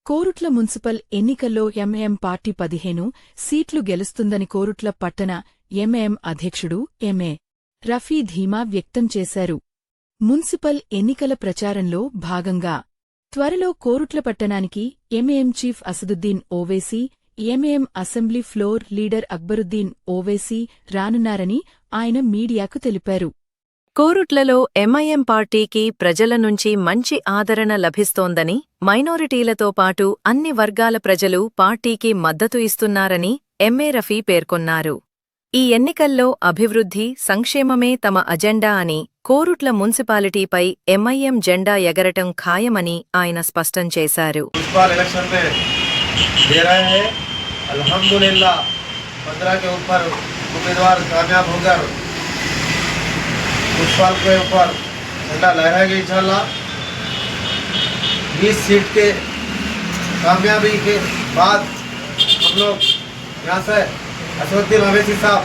Korutla municipal ఎన్నికల్లో MIM party 15 సీట్లు గెలుస్తుందని కోరుట్ల పట్టణ ఎంఐఎం అధ్యక్షుడు ఎంఏ రఫీ ధీమా వ్యక్తం చేశారు. మున్సిపల్ ఎన్నికల ప్రచారంలో భాగంగా త్వరలో కోరుట్ల పట్టణానికి MIM chief Asaduddin Owaisi, MIM assembly floor leader Akbaruddin Owaisi రానున్నారని ఆయన మీడియాకు తెలిపారు. కోరుట్లలో ఎంఐఎం పార్టీకి ప్రజల నుంచి మంచి ఆదరణ లభిస్తోందని, మైనారిటీలతో పాటు అన్ని వర్గాల ప్రజలు పార్టీకి మద్దతు ఇస్తున్నారని ఎంఏ రఫీ పేర్కొన్నారు. ఈ ఎన్నికల్లో అభివృద్ధి, సంక్షేమమే తమ అజెండా అని, కోరుట్ల మున్సిపాలిటీపై ఎంఐఎం జెండా ఎగరటం ఖాయమని ఆయన స్పష్టం చేశారు. मुन्सिपल के ऊपर झंडा लहराएगा इंशाल्लाह। 20 सीट के कामयाबी के बाद हम लोग यहाँ से असदुद्दीन ओवैसी साहब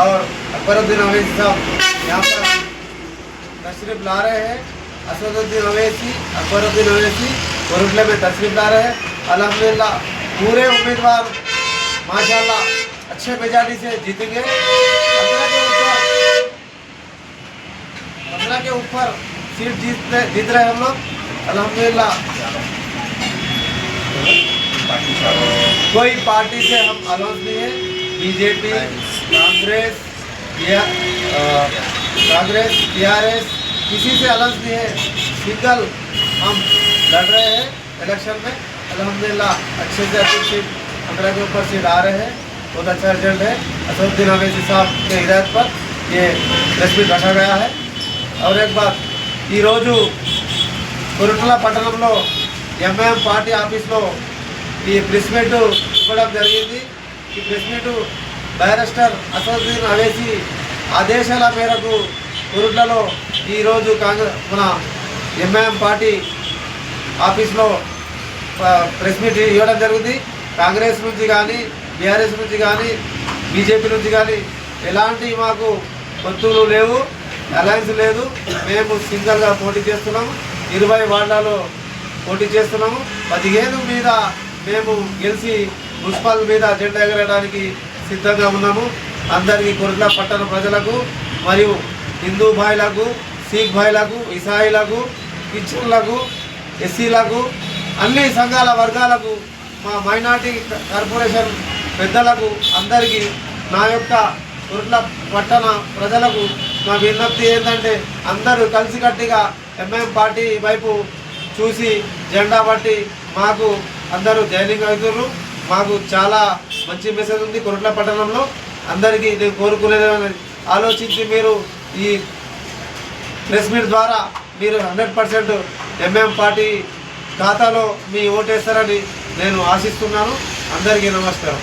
और अकबरुद्दीन ओवैसी साहब यहाँ पर तशरीफ ला रहे हैं। असदुद्दीन ओवैसी, अकबरुद्दीन ओवैसी कोरुट्ला में तशरीफ ला रहे हैं। अल्हम्दुलिल्लाह पूरे उम्मीदवार माशाल्लाह अच्छे मेजॉरिटी से जीतेंगे। 15 के ऊपर सीट जीत रहे हम लोग अल्हम्दुलिल्लाह। कोई पार्टी से हम अलाउंस नहीं है, बीजेपी, कांग्रेस, टीआरएस किसी से अलाउंस नहीं है। सिंगल हम लड़ रहे हैं इलेक्शन में अल्हम्दुलिल्लाह। अच्छे से अच्छी सीट 15 के ऊपर सीट आ रहे हैं। बहुत अच्छा रिजल्ट है। असदुद्दीन ओवैसी साहब के हिदायत पर ये प्रेस मीट रखा गया है। और एक बात, कोरुट्ला పట్టణంలో ఎంఐఎం పార్టీ ఆఫీస్లో ఈ ప్రెస్ మీట్ ఇవ్వడం జరిగింది. ఈ press meet barrister Asaduddin Owaisi ఆదేశాల మేరకు కోరుట్లలో ఈరోజు మన ఎంఐఎం పార్టీ ఆఫీస్లో ప్రెస్ మీట్ ఇవ్వడం జరిగింది. కాంగ్రెస్ నుంచి కానీ, బీఆర్ఎస్ నుంచి కానీ, బీజేపీ నుంచి కానీ ఎలాంటి మాకు పొత్తులు లేవు, అలయన్స్ లేదు. మేము సింగల్గా పోటీ చేస్తున్నాము. 20 వార్డులలో పోటీ చేస్తున్నాము. 15 మీద మేము గెలిచి మున్సిపల్ మీద జెండా ఎగరడానికి సిద్ధంగా ఉన్నాము. అందరికీ కోరుట్ల పట్టణ ప్రజలకు మరియు హిందూ భాయిలకు, సిక్ భాయిలకు, ఇసాయిలకు, క్రిస్టియన్లకు, ఎస్సీలకు, అన్ని సంఘాల వర్గాలకు, మా మైనార్టీ కార్పొరేషన్ పెద్దలకు అందరికీ నా యొక్క కోరుట్ల పట్టణ ప్రజలకు మా విజ్ఞప్తి ఏంటంటే అందరూ కలిసికట్టుగా ఎంఐఎం పార్టీ వైపు చూసి జెండా పట్టి మాకు అందరూ జాయినింగ్ అవుతున్నారు. మాకు చాలా మంచి మెసేజ్ ఉంది కోరుట్ల పట్టణంలో. అందరికీ నేను కోరుకునేది ఆలోచించి మీరు ఈ ప్రెస్ మీట్ ద్వారా మీరు 100% ఎంఐఎం పార్టీ ఖాతాలో మీ ఓటేస్తారని నేను ఆశిస్తున్నాను. అందరికీ నమస్కారం.